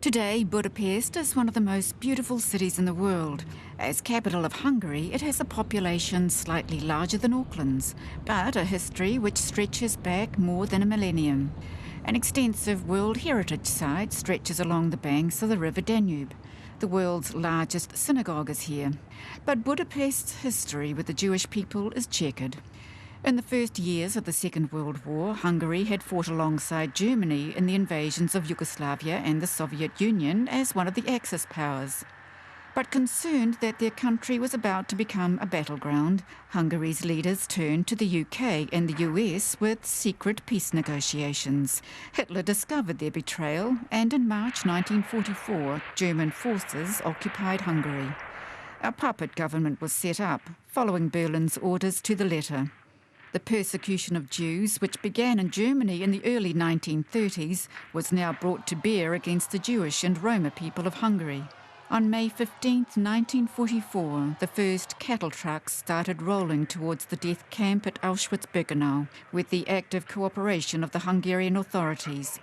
Today, Budapest is one of the most beautiful cities in the world. As capital of Hungary, it has a population slightly larger than Auckland's, but a history which stretches back more than a millennium. An extensive World Heritage Site stretches along the banks of the River Danube. The world's largest synagogue is here. But Budapest's history with the Jewish people is checkered. In the first years of the Second World War, Hungary had fought alongside Germany in the invasions of Yugoslavia and the Soviet Union as one of the Axis powers. But concerned that their country was about to become a battleground, Hungary's leaders turned to the UK and the US with secret peace negotiations. Hitler discovered their betrayal, and in March 1944, German forces occupied Hungary. A puppet government was set up, following Berlin's orders to the letter. The persecution of Jews, which began in Germany in the early 1930s, was now brought to bear against the Jewish and Roma people of Hungary. On May 15, 1944, the first cattle trucks started rolling towards the death camp at Auschwitz-Birkenau, with the active cooperation of the Hungarian authorities.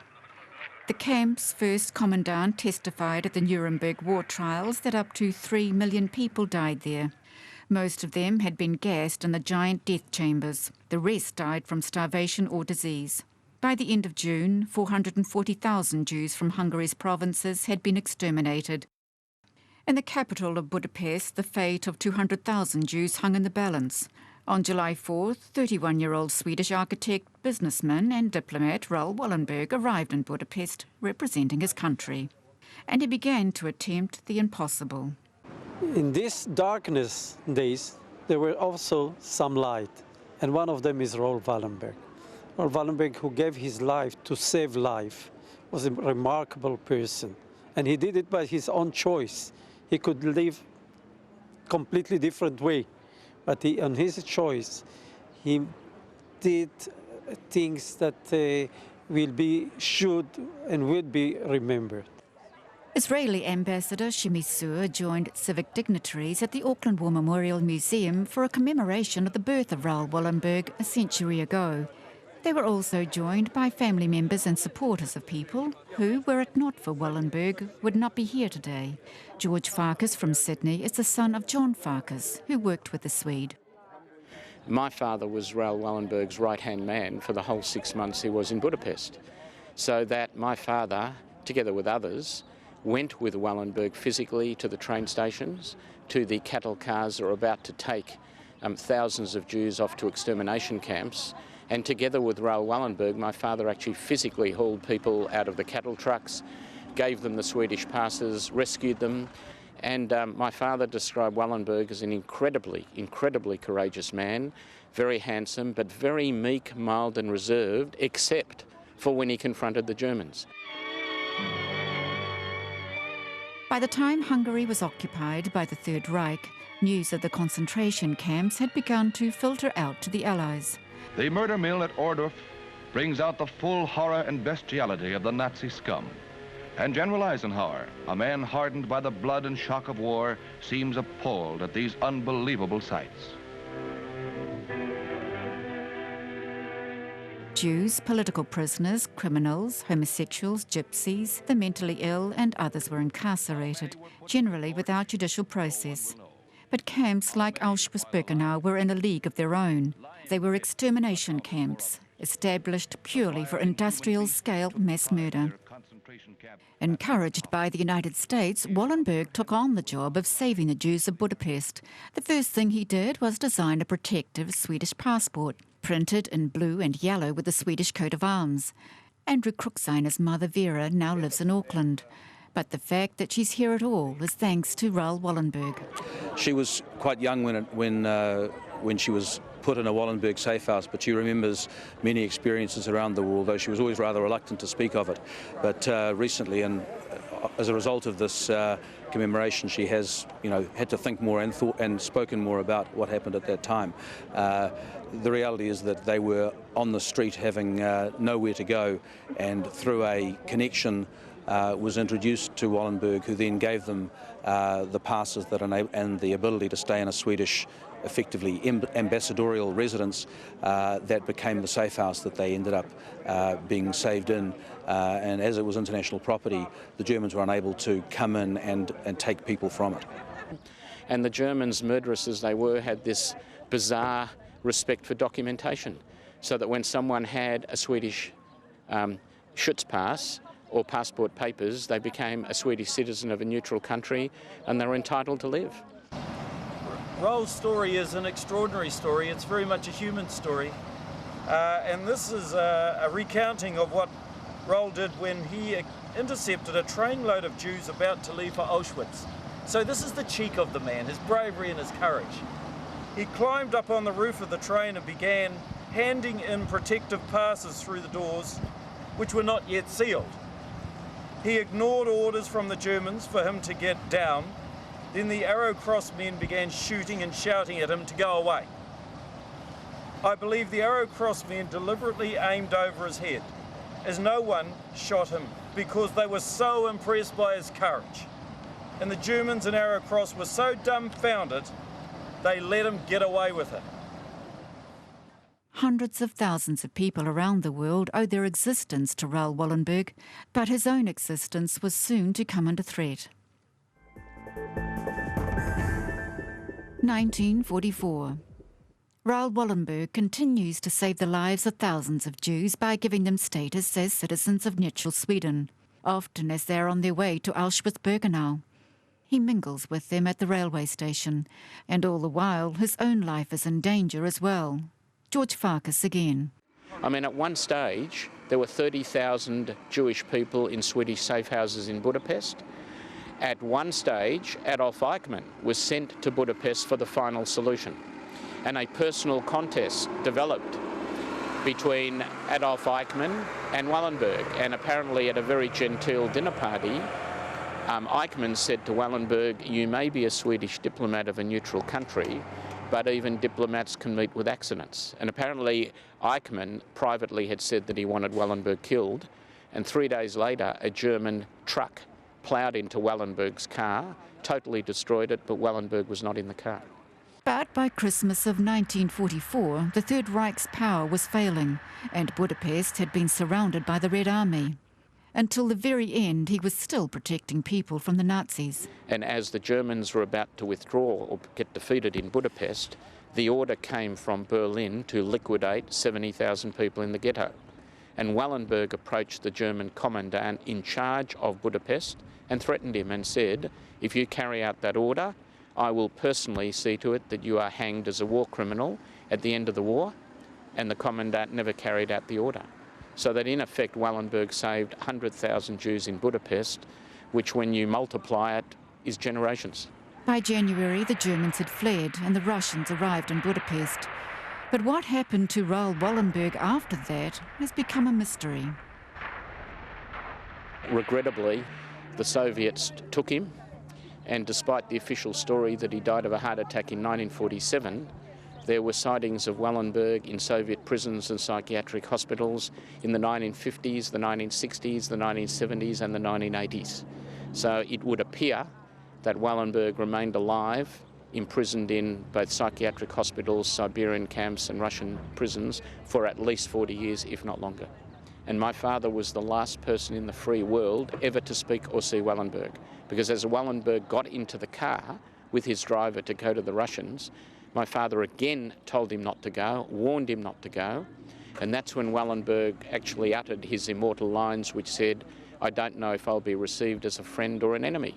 The camp's first commandant testified at the Nuremberg war trials that up to 3 million people died there. Most of them had been gassed in the giant death chambers. The rest died from starvation or disease. By the end of June, 440,000 Jews from Hungary's provinces had been exterminated. In the capital of Budapest, the fate of 200,000 Jews hung in the balance. On July 4th, 31-year-old Swedish architect, businessman and diplomat Raoul Wallenberg arrived in Budapest, representing his country. And he began to attempt the impossible. In these darkness days, there were also some light, and one of them is Raoul Wallenberg. Raoul Wallenberg, who gave his life to save life, was a remarkable person, and he did it by his own choice. He could live completely different way, but on his choice, he did things that should and will be remembered. Israeli Ambassador Shimi Sur joined civic dignitaries at the Auckland War Memorial Museum for a commemoration of the birth of Raoul Wallenberg a century ago. They were also joined by family members and supporters of people who, were it not for Wallenberg, would not be here today. George Farkas from Sydney is the son of John Farkas, who worked with the Swede. My father was Raoul Wallenberg's right-hand man for the whole 6 months he was in Budapest, so that my father, together with others, went with Wallenberg physically to the train stations, to the cattle cars that were about to take thousands of Jews off to extermination camps, and together with Raoul Wallenberg, my father actually physically hauled people out of the cattle trucks, gave them the Swedish passes, rescued them, and my father described Wallenberg as an incredibly courageous man, very handsome, but very meek, mild and reserved, except for when he confronted the Germans. By the time Hungary was occupied by the Third Reich, news of the concentration camps had begun to filter out to the Allies. The murder mill at Ohrdruf brings out the full horror and bestiality of the Nazi scum. And General Eisenhower, a man hardened by the blood and shock of war, seems appalled at these unbelievable sights. Jews, political prisoners, criminals, homosexuals, gypsies, the mentally ill and others were incarcerated, generally without judicial process. But camps like Auschwitz-Birkenau were in a league of their own. They were extermination camps, established purely for industrial-scale mass murder. Encouraged by the United States, Wallenberg took on the job of saving the Jews of Budapest. The first thing he did was design a protective Swedish passport, printed in blue and yellow with the Swedish coat of arms. Andrew Kruksaina's mother Vera now lives in Auckland. But the fact that she's here at all is thanks to Raoul Wallenberg. She was quite young when she was put in a Wallenberg safe house, but she remembers many experiences around the war, though she was always rather reluctant to speak of it. But recently, and as a result of this commemoration, she has, had to think more and spoken more about what happened at that time. The reality is that they were on the street having nowhere to go, and through a connection was introduced to Wallenberg, who then gave them the passes and the ability to stay in a Swedish effectively ambassadorial residence that became the safe house that they ended up being saved in. And as it was international property, the Germans were unable to come in and take people from it. And the Germans, murderous as they were, had this bizarre respect for documentation, so that when someone had a Swedish Schutzpass or passport papers, they became a Swedish citizen of a neutral country and they were entitled to live. Raoul's story is an extraordinary story. It's very much a human story. And this is a recounting of what Raoul did when he intercepted a trainload of Jews about to leave for Auschwitz. So this is the cheek of the man, his bravery and his courage. He climbed up on the roof of the train and began handing in protective passes through the doors, which were not yet sealed. He ignored orders from the Germans for him to get down. Then the Arrow Cross men began shooting and shouting at him to go away. I believe the Arrow Cross men deliberately aimed over his head, as no one shot him because they were so impressed by his courage. And the Germans in Arrow Cross were so dumbfounded, they let him get away with it. Hundreds of thousands of people around the world owe their existence to Raoul Wallenberg, but his own existence was soon to come under threat. 1944. Raoul Wallenberg continues to save the lives of thousands of Jews by giving them status as citizens of neutral Sweden, often as they are on their way to Auschwitz-Birkenau. He mingles with them at the railway station, and all the while his own life is in danger as well. George Farkas again. I mean, at one stage, there were 30,000 Jewish people in Swedish safe houses in Budapest. At one stage, Adolf Eichmann was sent to Budapest for the final solution. And a personal contest developed between Adolf Eichmann and Wallenberg. And apparently at a very genteel dinner party, Eichmann said to Wallenberg, "You may be a Swedish diplomat of a neutral country, but even diplomats can meet with accidents." And apparently Eichmann privately had said that he wanted Wallenberg killed, and 3 days later a German truck ploughed into Wallenberg's car, totally destroyed it, but Wallenberg was not in the car. But by Christmas of 1944, the Third Reich's power was failing, and Budapest had been surrounded by the Red Army. Until the very end, he was still protecting people from the Nazis. And as the Germans were about to withdraw or get defeated in Budapest, the order came from Berlin to liquidate 70,000 people in the ghetto. And Wallenberg approached the German commandant in charge of Budapest and threatened him and said, "If you carry out that order, I will personally see to it that you are hanged as a war criminal at the end of the war." And the commandant never carried out the order. So that in effect Wallenberg saved 100,000 Jews in Budapest, which when you multiply it is generations. By January, the Germans had fled and the Russians arrived in Budapest. But what happened to Raoul Wallenberg after that has become a mystery. Regrettably, the Soviets took him, and despite the official story that he died of a heart attack in 1947, there were sightings of Wallenberg in Soviet prisons and psychiatric hospitals in the 1950s, the 1960s, the 1970s and the 1980s. So it would appear that Wallenberg remained alive, imprisoned in both psychiatric hospitals, Siberian camps and Russian prisons for at least 40 years, if not longer. And my father was the last person in the free world ever to speak or see Wallenberg, because as Wallenberg got into the car with his driver to go to the Russians, my father again told him not to go, warned him not to go, and that's when Wallenberg actually uttered his immortal lines which said, "I don't know if I'll be received as a friend or an enemy."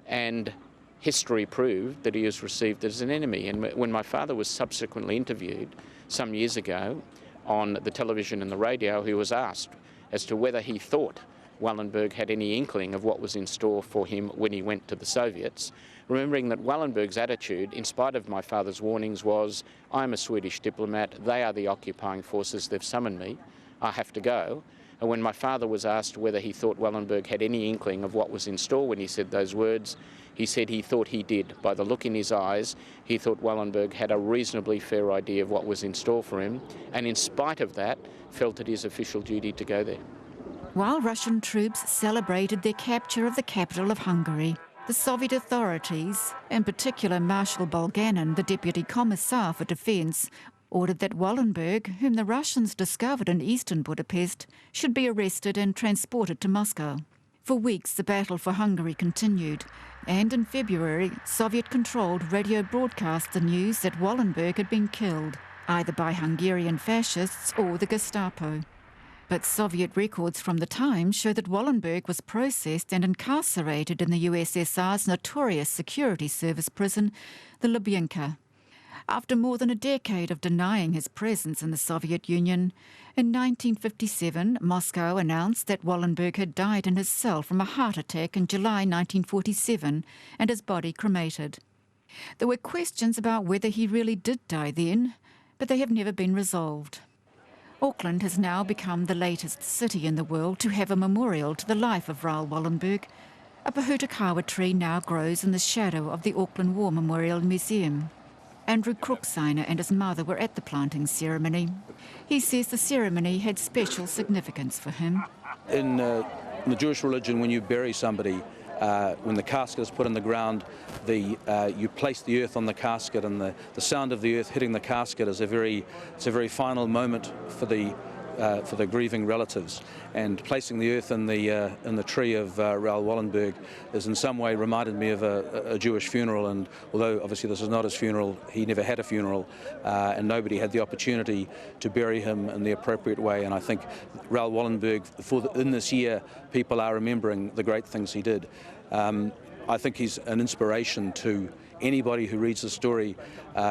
And history proved that he was received as an enemy. And when my father was subsequently interviewed some years ago on the television and the radio, he was asked as to whether he thought Wallenberg had any inkling of what was in store for him when he went to the Soviets, remembering that Wallenberg's attitude, in spite of my father's warnings, was, "I'm a Swedish diplomat, they are the occupying forces, they've summoned me, I have to go." And when my father was asked whether he thought Wallenberg had any inkling of what was in store when he said those words, he said he thought he did. By the look in his eyes, he thought Wallenberg had a reasonably fair idea of what was in store for him, and in spite of that, felt it his official duty to go there. While Russian troops celebrated their capture of the capital of Hungary, The Soviet authorities, in particular Marshal Bulganin, the Deputy Commissar for Defence, ordered that Wallenberg, whom the Russians discovered in eastern Budapest, should be arrested and transported to Moscow. For weeks, the battle for Hungary continued, and in February, Soviet-controlled radio broadcast the news that Wallenberg had been killed, either by Hungarian fascists or the Gestapo. But Soviet records from the time show that Wallenberg was processed and incarcerated in the USSR's notorious security service prison, the Lubyanka. After more than a decade of denying his presence in the Soviet Union, in 1957 Moscow announced that Wallenberg had died in his cell from a heart attack in July 1947 and his body cremated. There were questions about whether he really did die then, but they have never been resolved. Auckland has now become the latest city in the world to have a memorial to the life of Raoul Wallenberg. A pohutakawa tree now grows in the shadow of the Auckland War Memorial Museum. Andrew Krooksigner and his mother were at the planting ceremony. He says the ceremony had special significance for him. In the Jewish religion, when you bury somebody, when the casket is put in the ground, you place the earth on the casket, and the sound of the earth hitting the casket is a very final moment for the grieving relatives. And placing the earth in the tree of Raoul Wallenberg is in some way reminded me of a Jewish funeral. And although obviously this is not his funeral, he never had a funeral, and nobody had the opportunity to bury him in the appropriate way. And I think Raoul Wallenberg, in this year, people are remembering the great things he did. I think he's an inspiration to anybody who reads the story.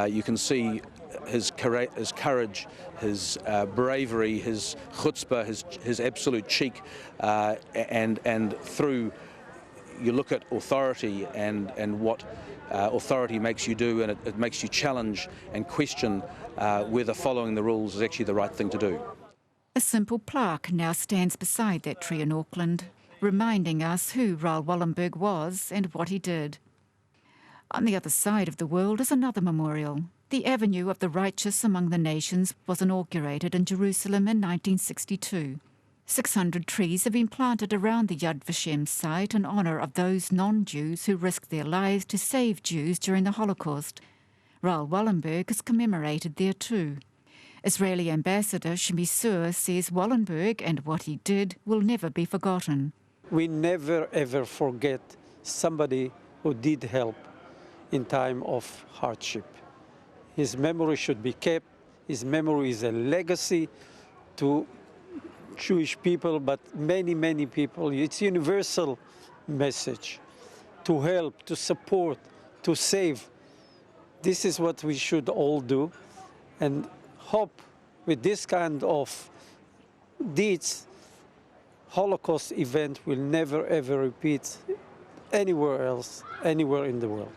You can see his courage, his bravery, his chutzpah, his absolute cheek, and through you look at authority and what authority makes you do, and it makes you challenge and question whether following the rules is actually the right thing to do. A simple plaque now stands beside that tree in Auckland, reminding us who Raoul Wallenberg was and what he did. On the other side of the world is another memorial. The Avenue of the Righteous Among the Nations was inaugurated in Jerusalem in 1962. 600 trees have been planted around the Yad Vashem site in honour of those non-Jews who risked their lives to save Jews during the Holocaust. Raoul Wallenberg is commemorated there too. Israeli Ambassador Shimi Sur says Wallenberg and what he did will never be forgotten. We never ever forget somebody who did help in time of hardship. His memory should be kept. His memory is a legacy to Jewish people, but many, many people. It's a universal message to help, to support, to save. This is what we should all do, and hope with this kind of deeds, Holocaust event will never ever repeat anywhere else, anywhere in the world.